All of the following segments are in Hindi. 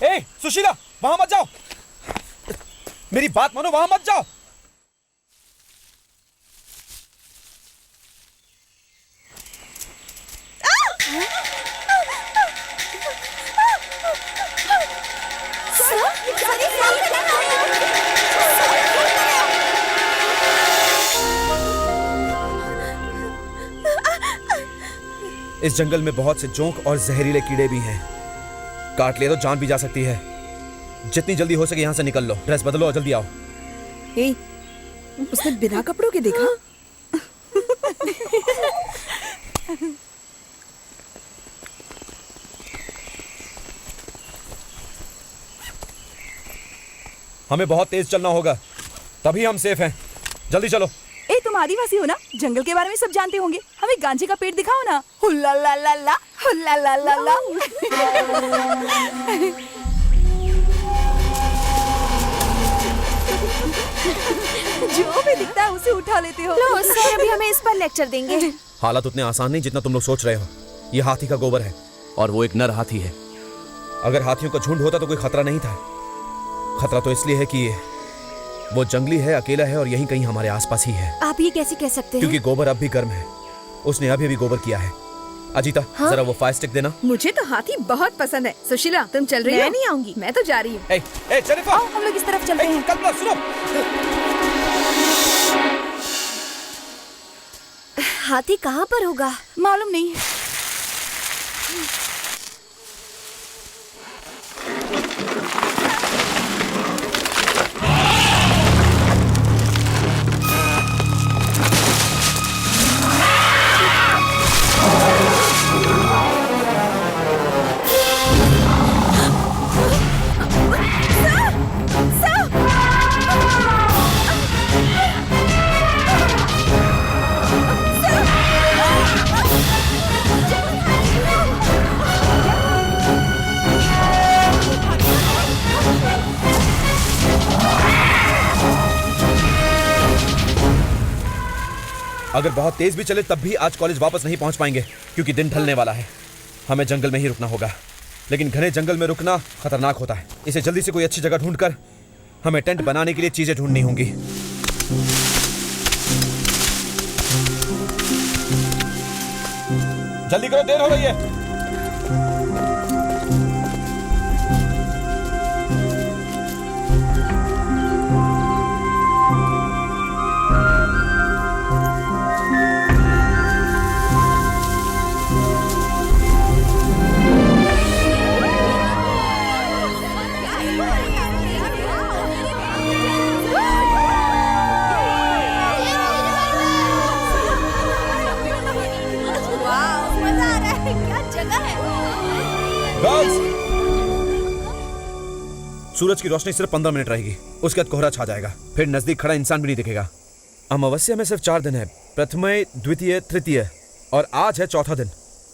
ए सुशीला, वहां मत जाओ, मेरी बात मानो, वहां मत जाओ। इस जंगल में बहुत से जोंक और जहरीले कीड़े भी हैं। काट लिया तो जान भी जा सकती है। जितनी जल्दी हो सके यहाँ से निकल लो। ड्रेस बदलो और जल्दी आओ। ए, उसने बिना कपड़ों के देखा? हमें बहुत तेज चलना होगा, तभी हम सेफ हैं। जल्दी चलो। ए, तुम आदिवासी हो ना, जंगल के बारे में सब जानते होंगे। हमें गांजे का पेड़ दिखाओ ना। हुल्ला ला ला ला, हुल्ला ला ला ला। जो भी दिखता है उसे उठा लेते हो। लो सर, अभी हमें इस पर लेक्चर देंगे। हालात उतने आसान नहीं जितना तुम लोग सोच रहे हो। ये हाथी का गोबर है और वो एक नर हाथी है। अगर हाथियों का झुंड होता तो कोई खतरा नहीं था। खतरा तो इसलिए है कि वो जंगली है, अकेला है और यहीं कहीं हमारे आसपास ही है। आप ये कैसे कह सकते हैं? क्योंकि गोबर अब भी गर्म है। उसने अभी गोबर किया है। अजीता, हाँ? जरा वो फायर स्टिक देना। मुझे तो हाथी बहुत पसंद है। सुशीला, तुम चल रही हो? मैं नहीं आऊंगी। मैं तो जा रही हूँ। जेनिफर, आओ, हम लोग इस तरफ चलते हैं। कल्पना, सुनो। हाथी कहाँ पर होगा? मालूम नहीं। अगर बहुत तेज भी चले तब भी आज कॉलेज वापस नहीं पहुंच पाएंगे, क्योंकि दिन ढलने वाला है। हमें जंगल में ही रुकना होगा, लेकिन घने जंगल में रुकना खतरनाक होता है। इसे जल्दी से कोई अच्छी जगह ढूंढकर हमें टेंट बनाने के लिए चीजें ढूंढनी होंगी। जल्दी करो, देर हो रही है। सूरज की रोशनी सिर्फ 15 मिनट रहेगी, उसके बाद कोहरा छा जाएगा, फिर नजदीक खड़ा इंसान भी नहीं दिखेगा। अमावस्या में सिर्फ 4 दिन है, प्रथम, द्वितीय, तृतीय, और आज है चौथा दिन।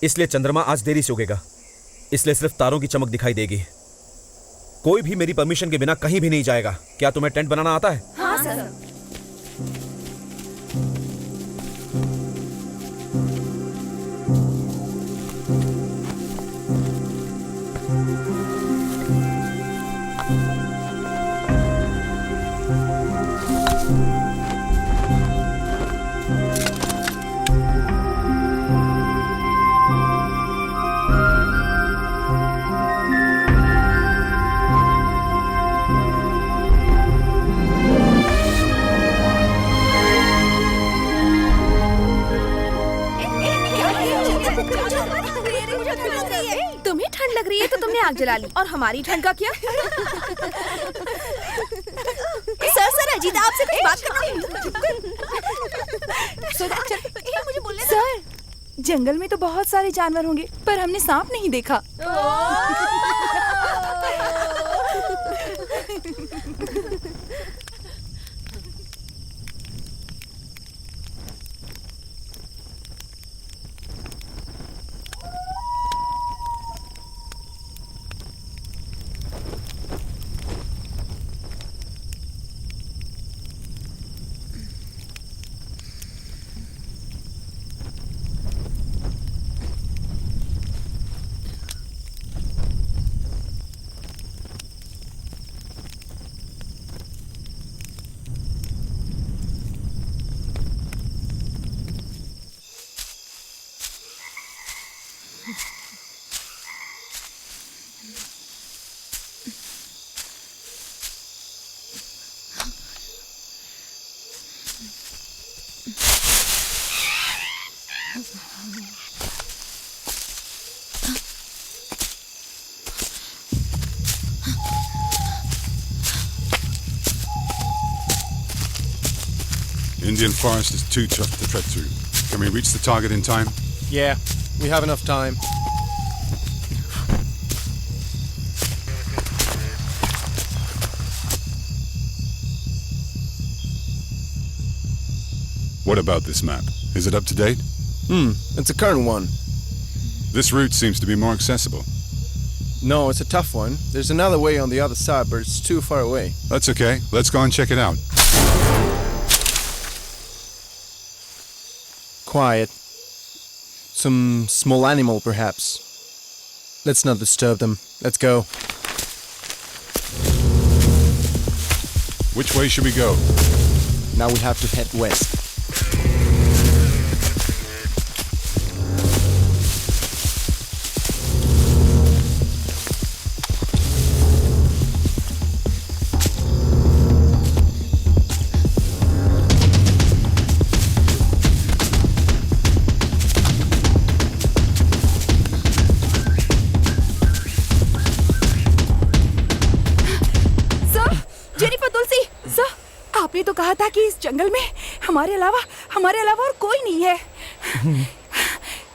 इसलिए चंद्रमा आज देरी से उगेगा, इसलिए सिर्फ तारों की चमक दिखाई देगी। कोई भी मेरी परमिशन के बिना कहीं भी नहीं जाएगा। क्या तुम्हें टेंट बनाना आता है? हाँ सर। तुम्हें ठंड लग रही है तो तुमने आग जला ली, और हमारी ठंड का क्या? सर अजीता, आपसे कुछ बात करना है। सर, जंगल में तो बहुत सारे जानवर होंगे, पर हमने सांप नहीं देखा। Indian forest is too tough to tread through. Can we reach the target in time? Yeah, we have enough time. What about this map? Is it up to date? It's a current one. This route seems to be more accessible. No, it's a tough one. There's another way on the other side, but it's too far away. That's okay. Let's go and check it out. Quiet. Some small animal, perhaps. Let's not disturb them. Let's go. Which way should we go? Now we have to head west. आपने तो कहा था कि इस जंगल में हमारे अलावा और कोई नहीं है।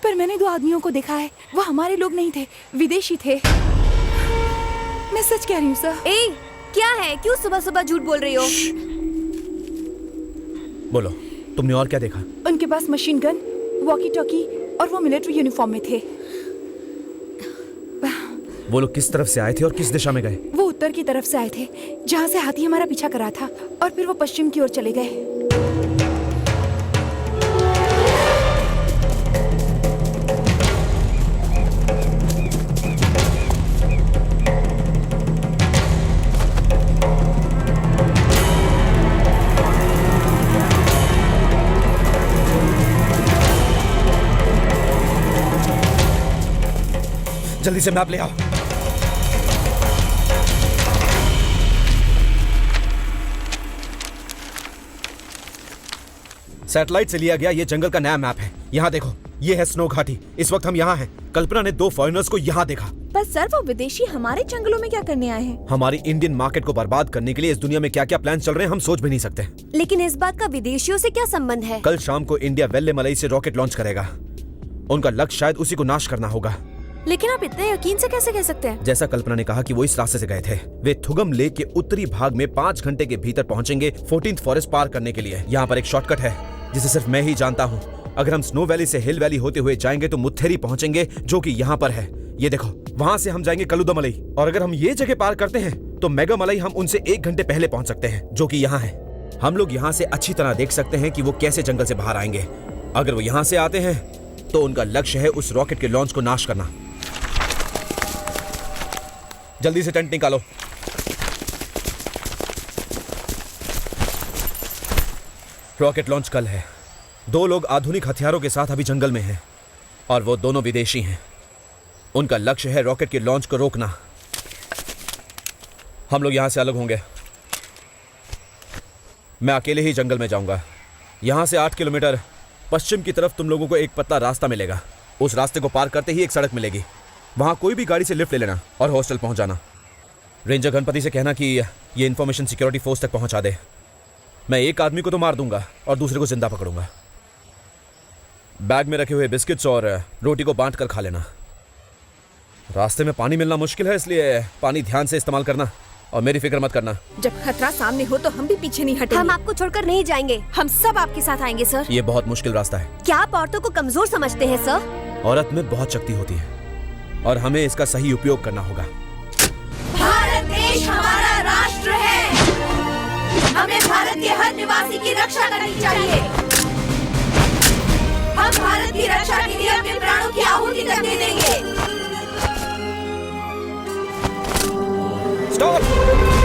पर मैंने 2 आदमियों को देखा है। वो हमारे लोग नहीं थे, विदेशी थे। मैं सच कह रही हूँ सर। ए, क्या है? क्यों सुबह सुबह झूठ बोल रही हो? बोलो, तुमने और क्या देखा? उनके पास मशीन गन, वॉकी टॉकी और वो मिलिट्री यूनिफॉर्म में थे। वो लोग किस तरफ से आए थे और किस दिशा में गए? वो उत्तर की तरफ से आए थे, जहाँ से हाथी हमारा पीछा कर रहा था, और फिर वो पश्चिम की ओर चले गए। जल्दी से मैप ले आओ। सैटेलाइट से लिया गया ये जंगल का नया मैप है। यहाँ देखो, ये है स्नो घाटी। इस वक्त हम यहाँ हैं। कल्पना ने 2 फॉरेनर्स को यहाँ देखा। पर सर, वो विदेशी हमारे जंगलों में क्या करने आए हैं? हमारी इंडियन मार्केट को बर्बाद करने के लिए इस दुनिया में क्या क्या प्लान चल रहे हैं हम सोच भी नहीं सकते। लेकिन इस बात का विदेशियों से क्या संबंध है? कल शाम को इंडिया वेल्लेमलई से रॉकेट लॉन्च करेगा। उनका लक्ष्य शायद उसी को नाश करना होगा। लेकिन आप इतने यकीन से कैसे कह सकते हैं? जैसा कल्पना ने कहा कि वो इस रास्ते से गए थे। वे थुगम लेक के उत्तरी भाग में 5 घंटे के भीतर पहुंचेंगे 14th फॉरेस्ट पार करने के लिए। यहाँ पर एक शॉर्टकट है जिसे सिर्फ मैं ही जानता हूँ। अगर हम स्नो वैली से हिल वैली होते हुए जाएंगे तो मुत्थेरी पहुंचेंगे, जो कि यहाँ पर है। ये देखो, वहाँ से हम जाएंगे कलुदमलई, और अगर हम ये जगह पार करते हैं तो मेगामलई हम उनसे 1 घंटे पहले पहुंच सकते हैं, जो कि यहाँ है। हम लोग यहाँ से अच्छी तरह देख सकते हैं कि वो कैसे जंगल से बाहर आएंगे। अगर वो यहाँ से आते हैं तो उनका लक्ष्य है उस रॉकेट के लॉन्च को नाश करना। जल्दी से टेंट निकालो। रॉकेट लॉन्च कल है। 2 लोग आधुनिक हथियारों के साथ अभी जंगल में हैं, और वो दोनों विदेशी हैं। उनका लक्ष्य है रॉकेट के लॉन्च को रोकना। हम लोग यहां से अलग होंगे। मैं अकेले ही जंगल में जाऊंगा। यहां से 8 किलोमीटर पश्चिम की तरफ तुम लोगों को एक पतला रास्ता मिलेगा। उस रास्ते को पार करते ही एक सड़क मिलेगी। वहां कोई भी गाड़ी से लिफ्ट ले लेना और हॉस्टल पहुंच जाना। रेंजर गणपति से कहना कि ये इन्फॉर्मेशन सिक्योरिटी फोर्स तक पहुंचा दे। मैं एक आदमी को तो मार दूंगा और दूसरे को जिंदा पकड़ूंगा। बैग में रखे हुए बिस्किट्स और रोटी को बांट कर खा लेना। रास्ते में पानी मिलना मुश्किल है, इसलिए पानी ध्यान से इस्तेमाल करना और मेरी फिक्र मत करना। जब खतरा सामने हो तो हम भी पीछे नहीं हटेंगे। हम आपको छोड़कर नहीं जाएंगे। हम सब आपके साथ आएंगे सर। ये बहुत मुश्किल रास्ता है। क्या आप औरतों को कमजोर समझते हैं सर? औरत में बहुत शक्ति होती है और हमें इसका सही उपयोग करना होगा। भारत देश हमारा राष्ट्र है। हमें भारत के हर निवासी की रक्षा करनी चाहिए। हम भारत की रक्षा के लिए अपने प्राणों की आहुति करने देंगे। स्टॉप!